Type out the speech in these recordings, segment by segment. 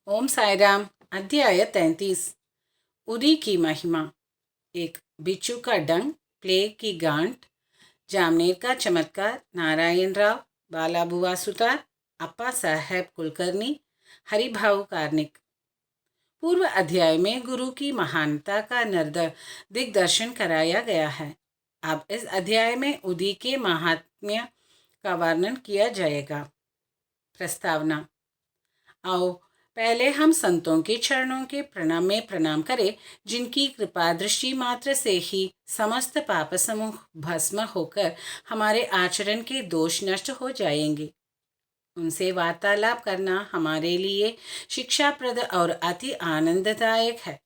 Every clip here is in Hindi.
ओम साईराम। अध्याय 33। उरी की महिमा। एक बिच्छू का डंग, प्लेग की गांठ, जामनेर का चमत्कार, नारायण राव, बालाबुआ सुतार, अप्पा साहेब कुलकर्णी, हरिभाऊ कार्निक। पूर्व अध्याय में गुरु की महानता का दिग्दर्शन कराया गया है। अब इस अध्याय में उदी के महात्म्य का वर्णन किया जाएगा। प्रस्तावना। आओ पहले हम संतों के चरणों के प्रणाम करें, जिनकी कृपा दृष्टि मात्र से ही समस्त पाप समूह भस्म होकर हमारे आचरण के दोष नष्ट हो जाएंगे। उनसे वार्तालाप करना हमारे लिए शिक्षाप्रद और अति आनंददायक है।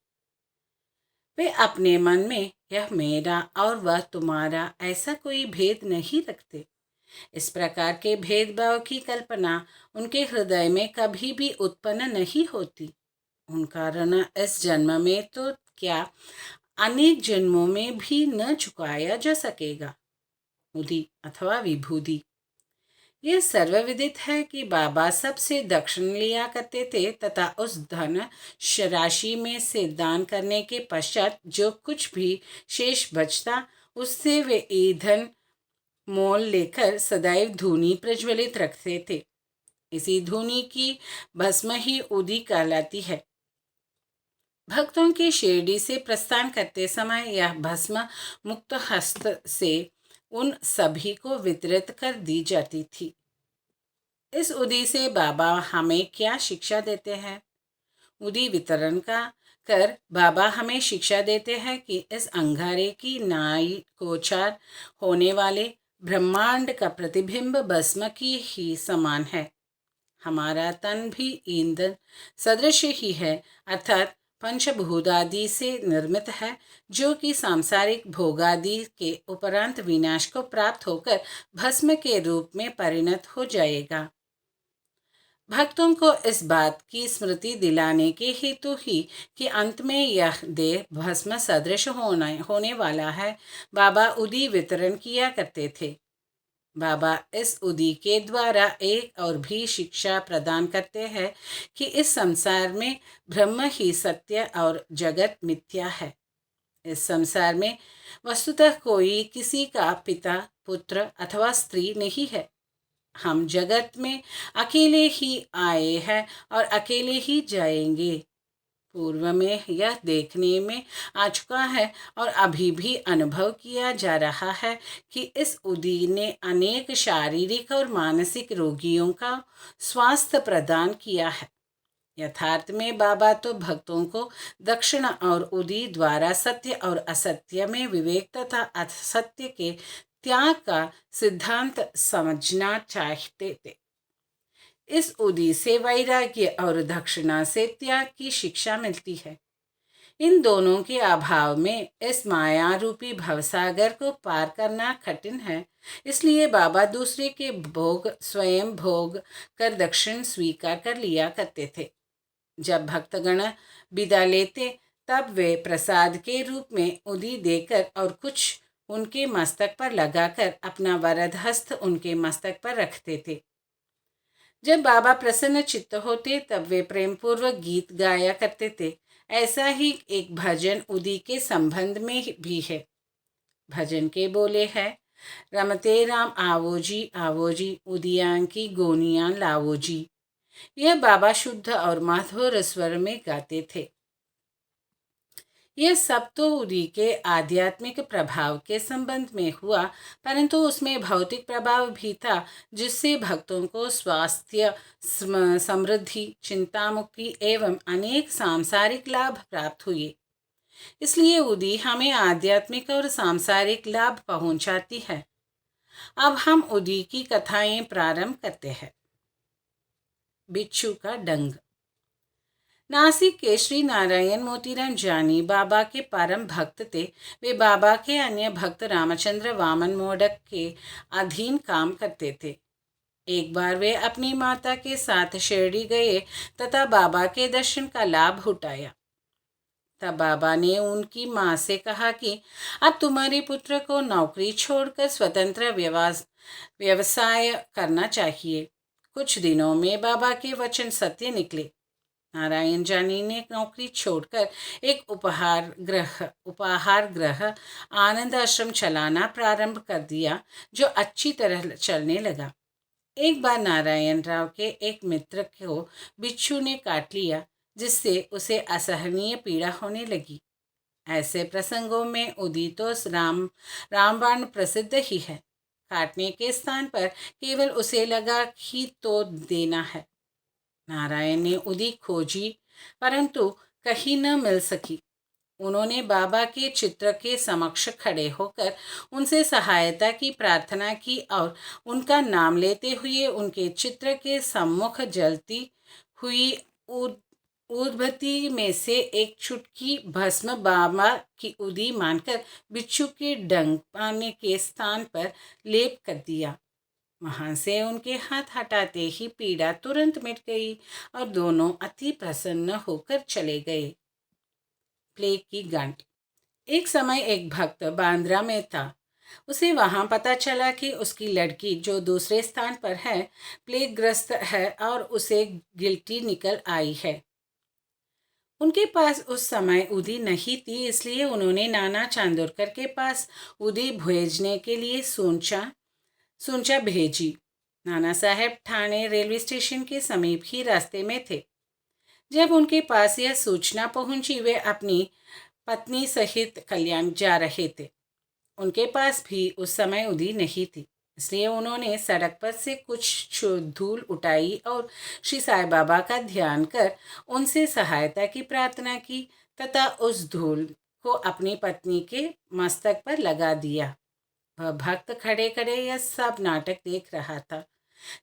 वे अपने मन में यह मेरा और वह तुम्हारा ऐसा कोई भेद नहीं रखते। इस प्रकार के भेदभाव की कल्पना उनके हृदय में कभी भी उत्पन्न नहीं होती। उनका ऋण इस जन्म में तो क्या, अनेक जन्मों में भी न चुकाया जा सकेगा। उदी अथवा विभूति। यह सर्वविदित है कि बाबा सबसे दक्षिण लिया करते थे तथा उस धन राशि में से दान करने के पश्चात जो कुछ भी शेष बचता उससे वे ईंधन मोल लेकर सदैव धूनी प्रज्वलित रखते थे। इसी धूनी की भस्म ही उदी कहलाती है। भक्तों की शिरडी से प्रस्थान करते समय यह भस्म मुक्त हस्त से उन सभी को वितरित कर दी जाती थी। इस उदी से बाबा हमें क्या शिक्षा देते हैं? उदी वितरण का कर बाबा हमें शिक्षा देते हैं कि इस अंगारे की नाई गोचार होने वाले ब्रह्मांड का प्रतिबिंब भस्म की ही समान है। हमारा तन भी ईंधन सदृश ही है, अर्थात पंचभूतादि से निर्मित है, जो कि सांसारिक भोगादि के उपरांत विनाश को प्राप्त होकर भस्म के रूप में परिणत हो जाएगा। भक्तों को इस बात की स्मृति दिलाने के हेतु ही कि अंत में यह देह भस्म सदृश होने वाला है, बाबा उदी वितरण किया करते थे। बाबा इस उदी के द्वारा एक और भी शिक्षा प्रदान करते हैं कि इस संसार में ब्रह्म ही सत्य और जगत मिथ्या है। इस संसार में वस्तुतः कोई किसी का पिता, पुत्र अथवा स्त्री नहीं है। हम जगत में अकेले ही आए हैं और अकेले ही जाएंगे। पूर्व में यह देखने में आ चुका है और अभी भी अनुभव किया जा रहा है कि इस उदी ने अनेक शारीरिक और मानसिक रोगियों का स्वास्थ्य प्रदान किया है। यथार्थ में बाबा तो भक्तों को दक्षिण और उदी द्वारा सत्य और असत्य में विवेक तथा असत्य के त्याग का सिद्धांत समझना चाहते थे। इस उदी से वैराग्य और दक्षिणा से त्याग की शिक्षा मिलती है। इन दोनों के अभाव में इस माया रूपी भवसागर को पार करना कठिन है। इसलिए बाबा दूसरे के भोग स्वयं भोग कर दक्षिण स्वीकार कर लिया करते थे। जब भक्तगण विदा लेते तब वे प्रसाद के रूप में उदी देकर और कुछ उनके मस्तक पर लगाकर अपना वरद हस्त उनके मस्तक पर रखते थे। जब बाबा प्रसन्न चित्त होते तब वे प्रेम पूर्वक गीत गाया करते थे। ऐसा ही एक भजन उदी के संबंध में भी है। भजन के बोले हैं, रमते राम आवो जी उदियां की गोनियां लावो जी। यह बाबा शुद्ध और मधुर स्वर में गाते थे। यह सब तो उदी के आध्यात्मिक प्रभाव के संबंध में हुआ, परंतु उसमें भौतिक प्रभाव भी था, जिससे भक्तों को स्वास्थ्य, समृद्धि, चिंता मुक्ति एवं अनेक सांसारिक लाभ प्राप्त हुए। इसलिए उदी हमें आध्यात्मिक और सांसारिक लाभ पहुंचाती है। अब हम उदी की कथाएं प्रारंभ करते हैं। बिच्छू का डंग। नासिक के श्री नारायण मोतीराम जानी बाबा के परम भक्त थे। वे बाबा के अन्य भक्त रामचंद्र वामन मोडक के अधीन काम करते थे। एक बार वे अपनी माता के साथ शिरडी गए तथा बाबा के दर्शन का लाभ उठाया। तब बाबा ने उनकी माँ से कहा कि अब तुम्हारे पुत्र को नौकरी छोड़कर स्वतंत्र व्यवसाय करना चाहिए। कुछ दिनों में बाबा के वचन सत्य निकले। नारायण जानी ने नौकरी छोड़कर एक उपहार गृह आनंद आश्रम चलाना प्रारंभ कर दिया, जो अच्छी तरह चलने लगा। एक बार नारायण राव के एक मित्र को बिच्छू ने काट लिया, जिससे उसे असहनीय पीड़ा होने लगी। ऐसे प्रसंगों में उदी तो रामबाण प्रसिद्ध ही है। काटने के स्थान पर केवल उसे लगा कि तो देना है। नारायण ने उदी खोजी, परंतु कहीं न मिल सकी। उन्होंने बाबा के चित्र के समक्ष खड़े होकर उनसे सहायता की प्रार्थना की और उनका नाम लेते हुए उनके चित्र के सम्मुख जलती हुई उदबत्ती में से एक चुटकी भस्म बाबा की उदी मानकर बिच्छू के डंक पाने के स्थान पर लेप कर दिया। वहां से उनके हाथ हटाते ही पीड़ा तुरंत मिट गई और दोनों अति प्रसन्न होकर चले गए। प्लेग की गांठ। एक समय एक भक्त बांद्रा में था। उसे वहां पता चला कि उसकी लड़की, जो दूसरे स्थान पर है, प्लेग ग्रस्त है और उसे गिल्टी निकल आई है। उनके पास उस समय उदी नहीं थी, इसलिए उन्होंने नाना चांदोरकर के पास उदी भेजने के लिए सूंचा भेजी। नाना साहब ठाणे रेलवे स्टेशन के समीप ही रास्ते में थे। जब उनके पास यह सूचना पहुंची, वे अपनी पत्नी सहित कल्याण जा रहे थे। उनके पास भी उस समय उदी नहीं थी, इसलिए उन्होंने सड़क पर से कुछ धूल उठाई और श्री साईं बाबा का ध्यान कर उनसे सहायता की प्रार्थना की तथा उस धूल को अपनी पत्नी के मस्तक पर लगा दिया। वह भक्त खड़े खड़े यह सब नाटक देख रहा था।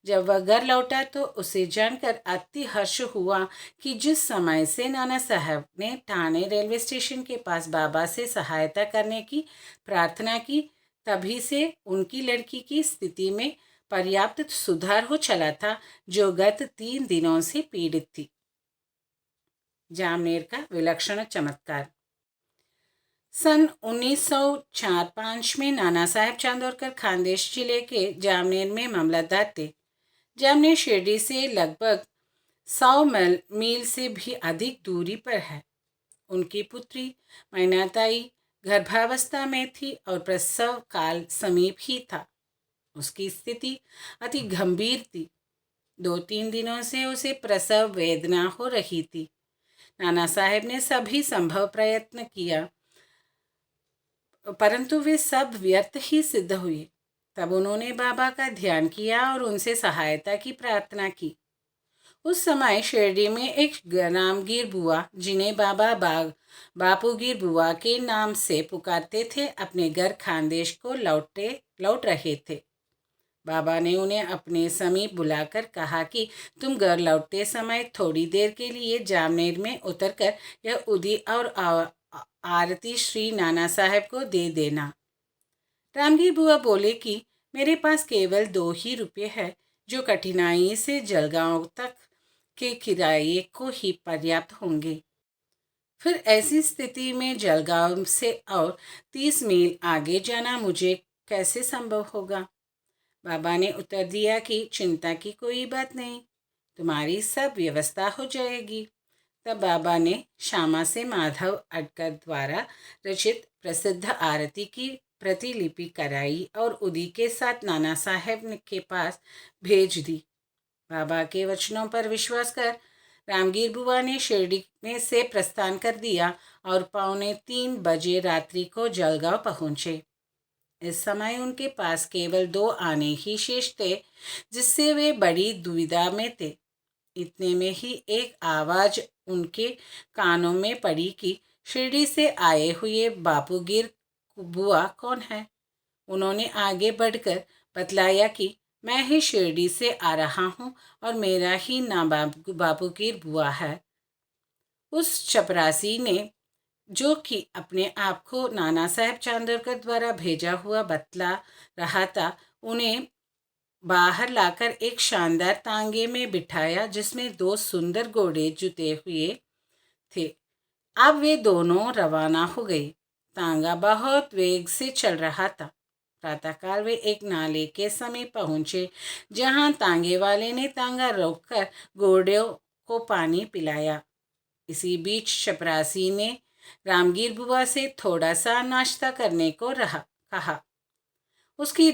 जब वह घर लौटा तो उसे जानकर अति हर्ष हुआ कि जिस समय से नाना साहब ने ठाणे रेलवे स्टेशन के पास बाबा से सहायता करने की प्रार्थना की, तभी से उनकी लड़की की स्थिति में पर्याप्त सुधार हो चला था, जो गत 3 दिनों से पीड़ित थी। जामनेर का विलक्षण चमत्कार। सन 1904-05 में नाना साहब चांदोरकर खानदेश जिले के जामनेर में मामलतदार थे। जामनेर शिरडी से लगभग 100 मील से भी अधिक दूरी पर है। उनकी पुत्री मैनाताई गर्भावस्था में थी और प्रसव काल समीप ही था। उसकी स्थिति अति गंभीर थी। 2-3 दिनों से उसे प्रसव वेदना हो रही थी। नाना साहब ने सभी संभव प्रयत्न किया, परंतु वे सब व्यर्थ ही सिद्ध हुए। तब उन्होंने बाबा का ध्यान किया और उनसे सहायता की प्रार्थना की। उस समय शिरडी में एक रामगीर बुआ, जिन्हें बाबा बापूगीर बुआ के नाम से पुकारते थे, अपने घर खानदेश को लौट रहे थे। बाबा ने उन्हें अपने समीप बुलाकर कहा कि तुम घर लौटते समय थोड़ी देर के लिए जामनेर में उतरकर यह उदी और आरती श्री नाना साहब को दे देना। रामगीर बुआ बोले कि मेरे पास केवल 2 ही रुपये है, जो कठिनाई से जलगांव तक के किराए को ही पर्याप्त होंगे। फिर ऐसी स्थिति में जलगांव से और 30 मील आगे जाना मुझे कैसे संभव होगा। बाबा ने उत्तर दिया कि चिंता की कोई बात नहीं, तुम्हारी सब व्यवस्था हो जाएगी। तब बाबा ने श्यामा से माधव अडकर द्वारा रचित प्रसिद्ध आरती की प्रतिलिपि कराई और उदी के साथ नाना साहब के पास भेज दी। बाबा के वचनों पर विश्वास कर रामगीर बुआ ने शिरडी में से प्रस्थान कर दिया और 2:45 बजे रात्रि को जलगांव पहुँचे। इस समय उनके पास केवल 2 आने ही शेष थे, जिससे वे बड़ी दुविधा में थे। इतने में ही एक आवाज़ उनके कानों में पड़ी कि शिरडी से आए हुए बापूगीर बुआ कौन है। उन्होंने आगे बढ़कर बतलाया कि मैं ही शिरडी से आ रहा हूँ और मेरा ही नाम बापूगीर बुआ है। उस चपरासी ने, जो कि अपने आप को नाना साहब चांदोरकर द्वारा भेजा हुआ बतला रहा था, उन्हें बाहर लाकर एक शानदार तांगे में बिठाया, जिसमें 2 सुंदर घोड़े जुते हुए थे। अब वे दोनों रवाना हो गए। तांगा बहुत वेग से चल रहा था। प्रातःकाल वे एक नाले के समीप पहुंचे, जहां तांगे वाले ने तांगा रोककर घोड़ों को पानी पिलाया। इसी बीच चपरासी ने रामगीर बुआ से थोड़ा सा नाश्ता करने को कहा। उसकी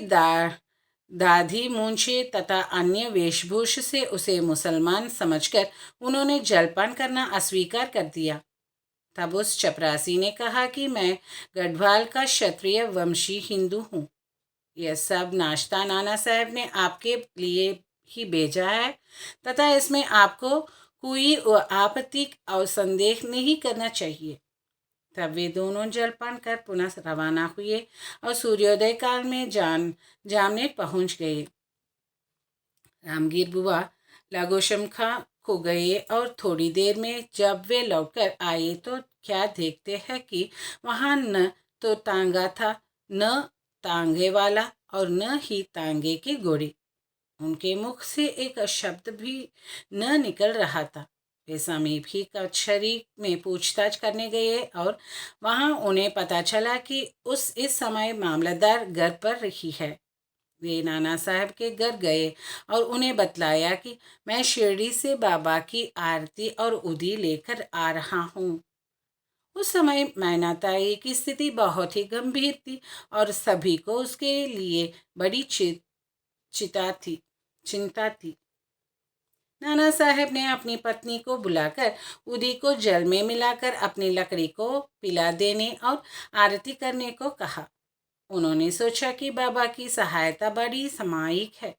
दाढ़ी मूंछे तथा अन्य वेशभूष से उसे मुसलमान समझकर उन्होंने जलपान करना अस्वीकार कर दिया। तब उस चपरासी ने कहा कि मैं गढ़वाल का क्षत्रिय वंशी हिंदू हूँ। यह सब नाश्ता नाना साहब ने आपके लिए ही भेजा है तथा इसमें आपको कोई आपत्ति और संदेह नहीं करना चाहिए। तब वे दोनों जलपान कर पुनः रवाना हुए और सूर्योदय काल में जामनेर पहुंच गए। रामगीर बुआ लागोशमखा को गए और थोड़ी देर में जब वे लौटकर आए तो क्या देखते हैं कि वहाँ न तो तांगा था, न तांगे वाला और न ही तांगे के घोड़े। उनके मुख से एक शब्द भी न निकल रहा था। वे समीप ही कचहरी में पूछताछ करने गए और वहाँ उन्हें पता चला कि इस समय मामलतदार घर पर रही है। वे नाना साहब के घर गए और उन्हें बतलाया कि मैं शिरडी से बाबा की आरती और उदी लेकर आ रहा हूँ। उस समय मैनाताई की स्थिति बहुत ही गंभीर थी और सभी को उसके लिए बड़ी चिंता थी। नाना साहब ने अपनी पत्नी को बुलाकर उदी को जल में मिलाकर अपनी लकड़ी को पिला देने और आरती करने को कहा। उन्होंने सोचा कि बाबा की सहायता बड़ी सामयिक है।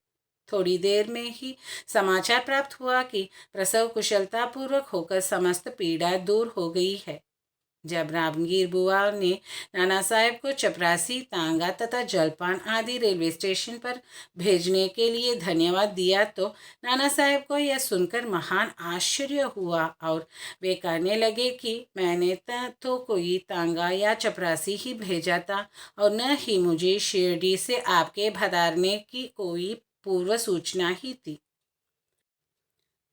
थोड़ी देर में ही समाचार प्राप्त हुआ कि प्रसव कुशलतापूर्वक होकर समस्त पीड़ा दूर हो गई है। जब रामगीर बुआ ने नाना साहब को चपरासी, तांगा तथा जलपान आदि रेलवे स्टेशन पर भेजने के लिए धन्यवाद दिया तो नाना साहब को यह सुनकर महान आश्चर्य हुआ और वे कहने लगे कि मैंने तो कोई तांगा या चपरासी ही भेजा था और न ही मुझे शिरडी से आपके भदारने की कोई पूर्व सूचना ही थी।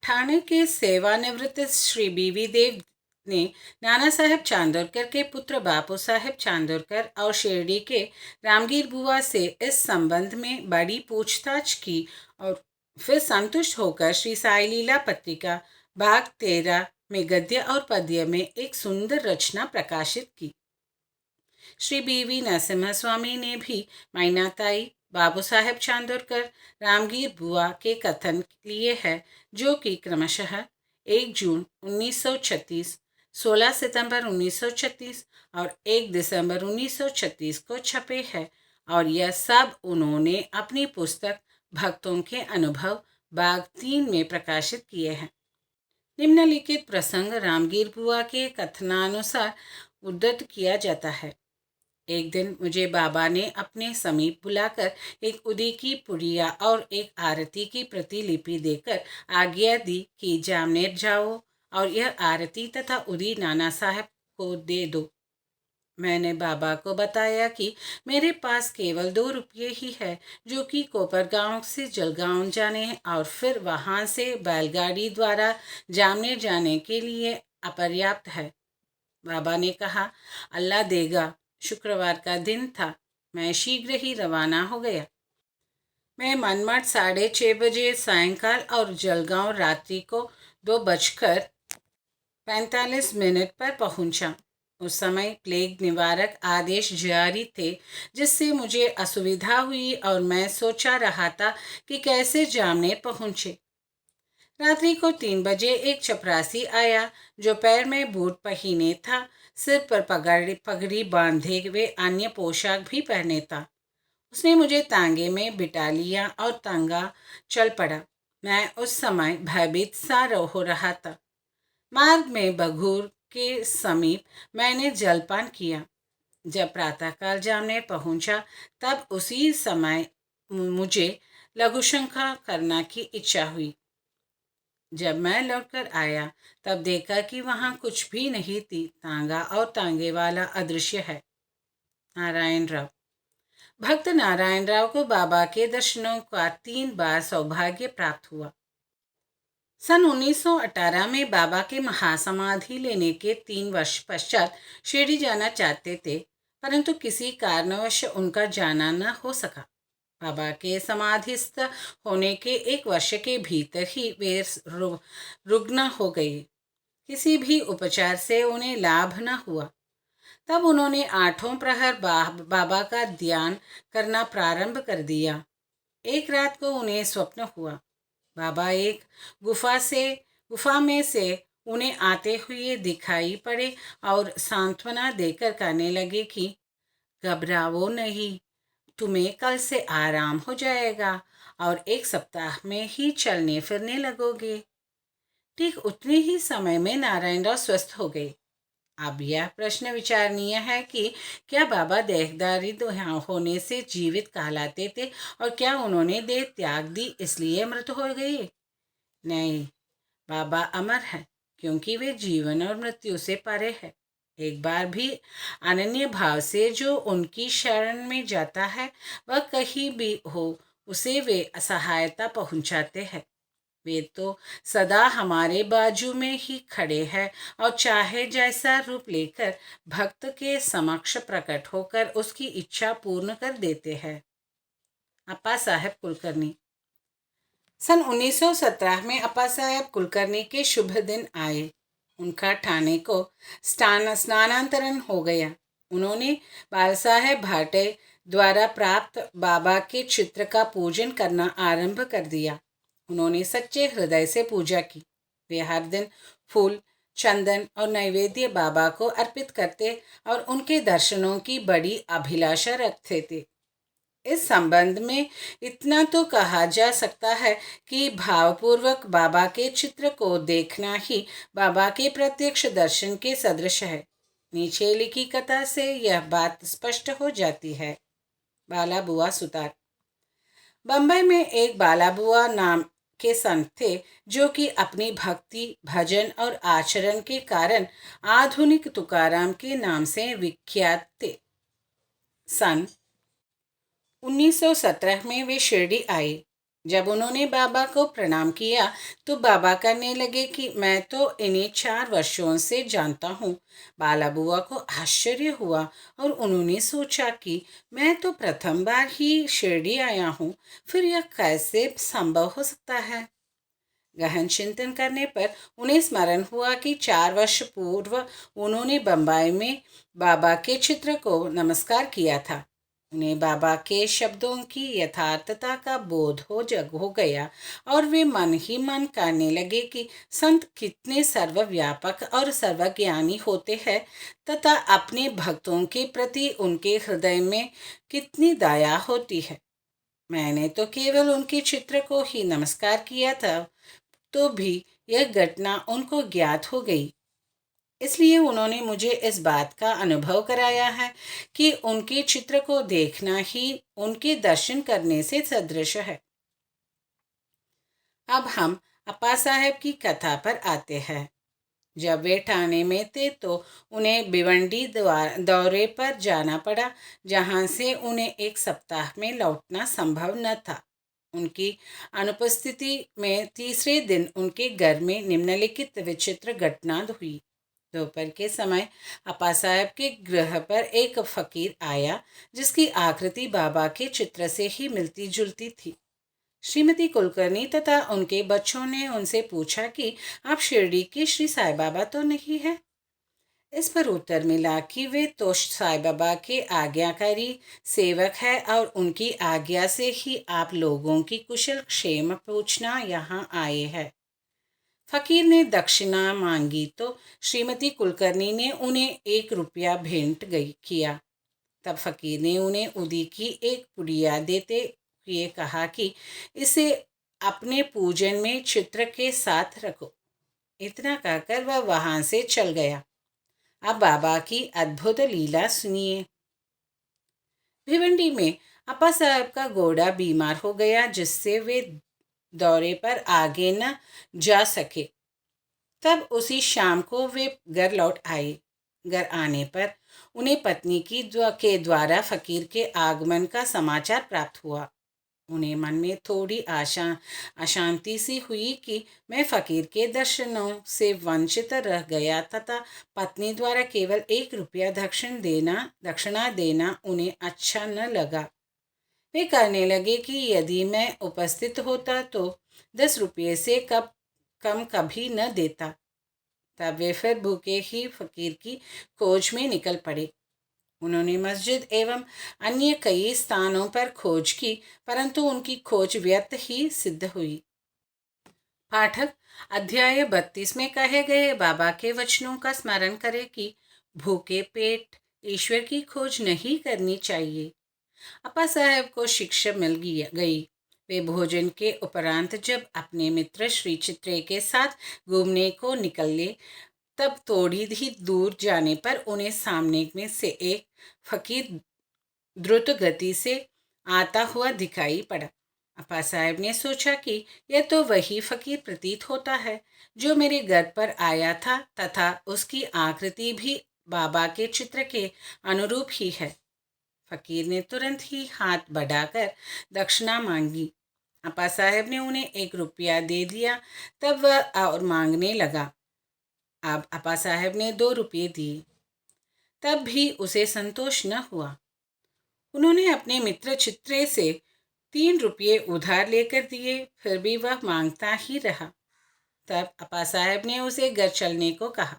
ठाणे के सेवानिवृत्त श्री बीवी देव ने नाना साहब चांदोरकर के पुत्र बापू साहब चांदोरकर और शिरडी के रामगीर बुआ से इस संबंध में बड़ी पूछताछ की और फिर संतुष्ट होकर श्री साई लीला पत्रिका भाग 13 में गद्य और पद्य में एक सुंदर रचना प्रकाशित की। श्री बीवी नरसिम्हा स्वामी ने भी मैनाताई, बाबू साहेब चांदोरकर, रामगीर बुआ के कथन लिए है, जो कि क्रमशः 1 जून 1936, 16 सितंबर 1936 और 1 दिसंबर 1936 को छपे हैं और यह सब उन्होंने अपनी पुस्तक भक्तों के अनुभव भाग 3 में प्रकाशित किए हैं। निम्नलिखित प्रसंग रामगीर बुआ के कथनानुसार उद्धृत किया जाता है। एक दिन मुझे बाबा ने अपने समीप बुलाकर एक उदी की पुड़िया और एक आरती की प्रतिलिपि देकर आज्ञा दी कि जामनेर जाओ और यह आरती तथा उदी नाना साहब को दे दो। मैंने बाबा को बताया कि मेरे पास केवल 2 रुपये ही है, जो कि कोपरगांव से जलगांव जाने और फिर वहां से बैलगाड़ी द्वारा जामनेर जाने के लिए अपर्याप्त है। बाबा ने कहा, अल्लाह देगा। शुक्रवार का दिन था। मैं शीघ्र ही रवाना हो गया। मैं मनमाड 6:30 बजे सायंकाल और जलगांव रात्रि को 2:45 पर पहुंचा। उस समय प्लेग निवारक आदेश जारी थे, जिससे मुझे असुविधा हुई और मैं सोचा रहा था कि कैसे जामनेर पहुंचे। रात्रि को 3 बजे एक चपरासी आया, जो पैर में बूट पहने था, सिर पर पगड़ी बांधे हुए अन्य पोशाक भी पहने था। उसने मुझे तांगे में बिठा लिया और तांगा चल पड़ा। मैं उस समय भयभीत सा हो रहा था। मार्ग में बघूर के समीप मैंने जलपान किया। जब प्रातःकाल जामनेर पहुंचा, तब उसी समय मुझे लघुशंका करना की इच्छा हुई। जब मैं लौटकर आया, तब देखा कि वहाँ कुछ भी नहीं थी। तांगा और तांगे वाला अदृश्य है। नारायण राव। भक्त नारायण राव को बाबा के दर्शनों का 3 बार सौभाग्य प्राप्त हुआ। सन 1918 में बाबा के महासमाधि लेने के 3 वर्ष पश्चात शिरडी जाना चाहते थे, परंतु किसी कारणवश उनका जाना न हो सका। बाबा के समाधिस्थ होने के 1 वर्ष के भीतर ही वे रुग्ण हो गए। किसी भी उपचार से उन्हें लाभ न हुआ। तब उन्होंने 8 प्रहर बाबा का ध्यान करना प्रारंभ कर दिया। एक रात को उन्हें स्वप्न हुआ। बाबा एक गुफा में से उन्हें आते हुए दिखाई पड़े और सांत्वना देकर कहने लगे कि घबराओ नहीं, तुम्हें कल से आराम हो जाएगा और 1 सप्ताह में ही चलने फिरने लगोगे। ठीक उतने ही समय में नारायण राव स्वस्थ हो गए। अब यह प्रश्न विचारणीय है कि क्या बाबा देहदारी होने से जीवित कहलाते थे और क्या उन्होंने देह त्याग दी इसलिए मृत हो गए? नहीं, बाबा अमर है क्योंकि वे जीवन और मृत्यु से परे है। एक बार भी अनन्य भाव से जो उनकी शरण में जाता है वह कहीं भी हो उसे वे सहायता पहुंचाते हैं। वे तो सदा हमारे बाजू में ही खड़े हैं और चाहे जैसा रूप लेकर भक्त के समक्ष प्रकट होकर उसकी इच्छा पूर्ण कर देते हैं। अप्पा साहेब कुलकर्णी। सन 1917 में अप्पा साहेब कुलकर्णी के शुभ दिन आए। उनका ठाणे को स्नानांतरण हो गया। उन्होंने बाल साहेब भाटे द्वारा प्राप्त बाबा के चित्र का पूजन करना आरंभ कर दिया। उन्होंने सच्चे हृदय से पूजा की। वे हर दिन फूल, चंदन और नैवेद्य बाबा को अर्पित करते और उनके दर्शनों की बड़ी अभिलाषा रखते थे। इस संबंध में इतना तो कहा जा सकता है कि भावपूर्वक बाबा के चित्र को देखना ही बाबा के प्रत्यक्ष दर्शन के सदृश है। नीचे लिखी कथा से यह बात स्पष्ट हो जाती है। बाला बुआ सुतार। बम्बई में एक बाला बुआ नाम के संत थे जो कि अपनी भक्ति, भजन और आचरण के कारण आधुनिक तुकाराम के नाम से विख्यात थे। सन 1917 में वे शिरडी आए। जब उन्होंने बाबा को प्रणाम किया तो बाबा कहने लगे कि मैं तो इन्हें 4 वर्षों से जानता हूँ। बाला बुआ को आश्चर्य हुआ और उन्होंने सोचा कि मैं तो प्रथम बार ही शिरडी आया हूँ, फिर यह कैसे संभव हो सकता है। गहन चिंतन करने पर उन्हें स्मरण हुआ कि 4 वर्ष पूर्व उन्होंने बम्बई में बाबा के चित्र को नमस्कार किया था। उन्हें बाबा के शब्दों की यथार्थता का बोध हो गया और वे मन ही मन कहने लगे कि संत कितने सर्वव्यापक और सर्वज्ञानी होते हैं तथा अपने भक्तों के प्रति उनके हृदय में कितनी दया होती है। मैंने तो केवल उनके चित्र को ही नमस्कार किया था, तो भी यह घटना उनको ज्ञात हो गई। इसलिए उन्होंने मुझे इस बात का अनुभव कराया है कि उनके चित्र को देखना ही उनके दर्शन करने से सदृश है। अब हम अप्पा साहेब की कथा पर आते हैं। जब वे ठाणे में थे तो उन्हें भिवंडी दौरे पर जाना पड़ा, जहां से उन्हें 1 सप्ताह में लौटना संभव न था। उनकी अनुपस्थिति में तीसरे दिन उनके घर में निम्नलिखित विचित्र घटना हुई। दोपहर के समय अप्पा साहेब के गृह पर एक फकीर आया जिसकी आकृति बाबा के चित्र से ही मिलती जुलती थी। श्रीमती कुलकर्णी तथा उनके बच्चों ने उनसे पूछा कि आप शिरडी के श्री साईं बाबा तो नहीं है। इस पर उत्तर मिला कि वे तो साईं बाबा के आज्ञाकारी सेवक है और उनकी आज्ञा से ही आप लोगों की कुशल क्षेम पूछना यहाँ आए हैं। फकीर ने दक्षिणा मांगी तो श्रीमती कुलकर्णी ने उन्हें 1 रुपया भेंट किया। तब फकीर ने उन्हें उदी की एक पुड़िया देते हुए कहा कि इसे अपने पूजन में चित्र के साथ रखो। इतना कहकर वह वहां से चल गया। अब बाबा की अद्भुत लीला सुनिए। भिवंडी में अप्पा साहब का घोड़ा बीमार हो गया जिससे वे दौरे पर आगे न जा सके। तब उसी शाम को वे घर लौट आए। घर आने पर उन्हें पत्नी के द्वारा फकीर के आगमन का समाचार प्राप्त हुआ। उन्हें मन में थोड़ी अशांति सी हुई कि मैं फकीर के दर्शनों से वंचित रह गया तथा पत्नी द्वारा केवल 1 रुपया दक्षिणा देना उन्हें अच्छा न लगा। वे कहने लगे कि यदि मैं उपस्थित होता तो 10 रुपये से कम कभी न देता। तब वे फिर भूखे ही फकीर की खोज में निकल पड़े। उन्होंने मस्जिद एवं अन्य कई स्थानों पर खोज की, परंतु उनकी खोज व्यर्थ ही सिद्ध हुई। पाठक, अध्याय 32 में कहे गए बाबा के वचनों का स्मरण करें कि भूखे पेट ईश्वर की खोज नहीं करनी चाहिए। अपा साहब को शिक्षा मिल गई। वे भोजन के उपरांत जब अपने मित्र श्री चित्रे के साथ घूमने को निकले, तब थोड़ी ही दूर जाने पर उन्हें सामने में से एक फकीर द्रुत गति से आता हुआ दिखाई पड़ा। अपा साहब ने सोचा कि यह तो वही फकीर प्रतीत होता है जो मेरे घर पर आया था, तथा उसकी आकृति भी बाबा के चित्र के अनुरूप ही है। फकीर ने तुरंत ही हाथ बढ़ाकर दक्षिणा मांगी। अपा साहब ने उन्हें 1 रुपया दे दिया। तब वह और मांगने लगा। अब अपा साहब ने 2 रुपये दिए, तब भी उसे संतोष न हुआ। उन्होंने अपने मित्र चित्रे से 3 रुपये उधार लेकर दिए, फिर भी वह मांगता ही रहा। तब अपा साहब ने उसे घर चलने को कहा।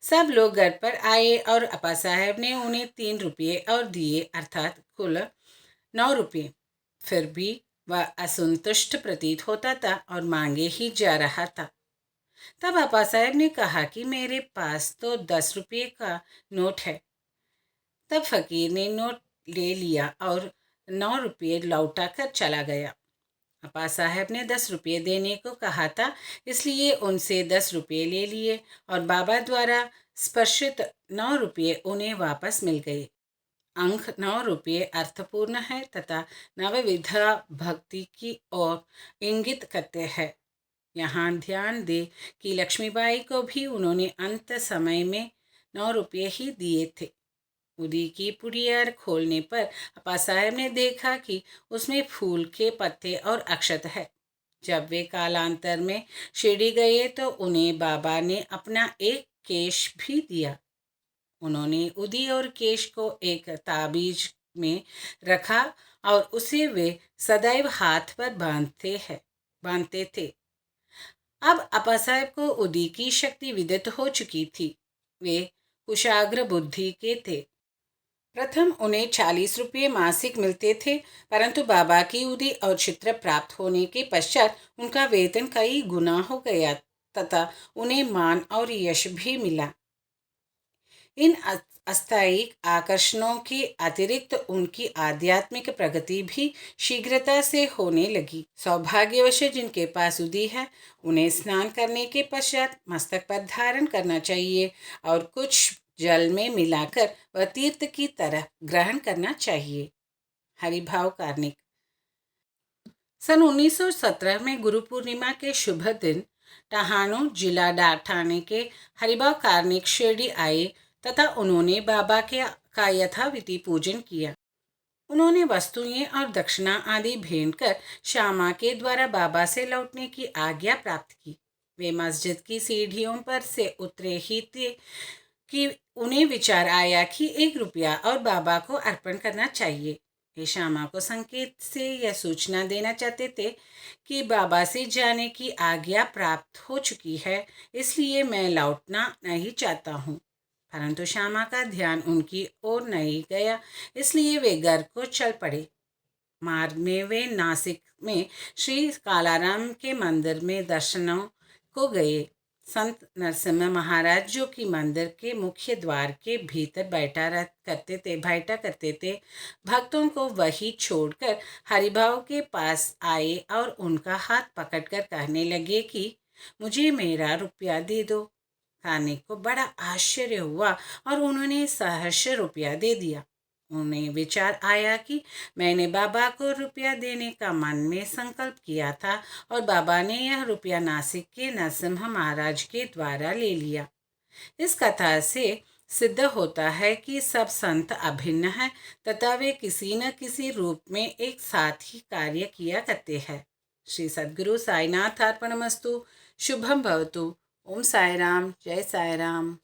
सब लोग घर पर आए और अपा साहब ने उन्हें 3 रुपये और दिए, अर्थात कुल 9 रुपये। फिर भी वह असंतुष्ट प्रतीत होता था और मांगे ही जा रहा था। तब अपा साहब ने कहा कि मेरे पास तो 10 रुपये का नोट है। तब फकीर ने नोट ले लिया और 9 रुपये लौटा कर चला गया। अपा साहब ने 10 रुपये देने को कहा था, इसलिए उनसे 10 रुपये ले लिए और बाबा द्वारा स्पर्शित 9 रुपये उन्हें वापस मिल गए। अंक 9 रुपये अर्थपूर्ण है तथा नवविधा भक्ति की ओर इंगित करते हैं। यहाँ ध्यान दे कि लक्ष्मीबाई को भी उन्होंने अंत समय में 9 रुपये ही दिए थे। उदी की पुड़िया खोलने पर अपा साहब ने देखा कि उसमें फूल के पत्ते और अक्षत है। जब वे कालांतर में शिरडी गए तो उन्हें बाबा ने अपना एक केश भी दिया। उन्होंने उदी और केश को एक ताबीज में रखा और उसे वे सदैव हाथ पर बांधते थे। अब अपा साहब को उदी की शक्ति विदित हो चुकी थी। वे कुशाग्र बुद्धि के थे। प्रथम उन्हें 40 रुपये मासिक मिलते थे, परंतु बाबा की उदी और चित्र प्राप्त होने के पश्चात उनका वेतन कई गुना हो गया तथा उन्हें मान और यश भी मिला। इन अस्थायी आकर्षणों के अतिरिक्त उनकी आध्यात्मिक प्रगति भी शीघ्रता से होने लगी। सौभाग्यवश जिनके पास उदी है, उन्हें स्नान करने के पश्चात मस्तक पर धारण करना चाहिए और कुछ जल में मिलाकर वह तीर्थ की तरह ग्रहण करना चाहिए। हरिभाव कार्निक। सन 1917 में गुरु पूर्णिमा के शुभ दिन टहाणु जिला ठाणे के हरिभाव कार्निक शिरडी आए तथा उन्होंने बाबा का यथाविधि पूजन किया। उन्होंने वस्तुएं और दक्षिणा आदि भेंट कर श्यामा के द्वारा बाबा से लौटने की आज्ञा प्राप्त की। वे मस्जिद की सीढ़ियों पर से उतरे ही थे कि उन्हें विचार आया कि 1 रुपया और बाबा को अर्पण करना चाहिए। वे श्यामा को संकेत से यह सूचना देना चाहते थे कि बाबा से जाने की आज्ञा प्राप्त हो चुकी है, इसलिए मैं लौटना नहीं चाहता हूँ। परंतु श्यामा का ध्यान उनकी ओर नहीं गया, इसलिए वे घर को चल पड़े। मार्ग में वे नासिक में श्री कालाराम के मंदिर में दर्शनों को गए। संत नरसिम्हा महाराज, जो कि मंदिर के मुख्य द्वार के भीतर बैठा करते थे, भक्तों को वही छोड़कर हरिभाव के पास आए और उनका हाथ पकड़कर कहने लगे कि मुझे मेरा रुपया दे दो। खाने को बड़ा आश्चर्य हुआ और उन्होंने सहर्ष रुपया दे दिया। उन्हें विचार आया कि मैंने बाबा को रुपया देने का मन में संकल्प किया था और बाबा ने यह रुपया नासिक के नरसिम्हा महाराज के द्वारा ले लिया। इस कथा से सिद्ध होता है कि सब संत अभिन्न हैं तथा वे किसी न किसी रूप में एक साथ ही कार्य किया करते हैं। श्री सद्गुरु साईनाथ अर्पणमस्तु। शुभम भवतु। ओम साई राम। जय साई राम।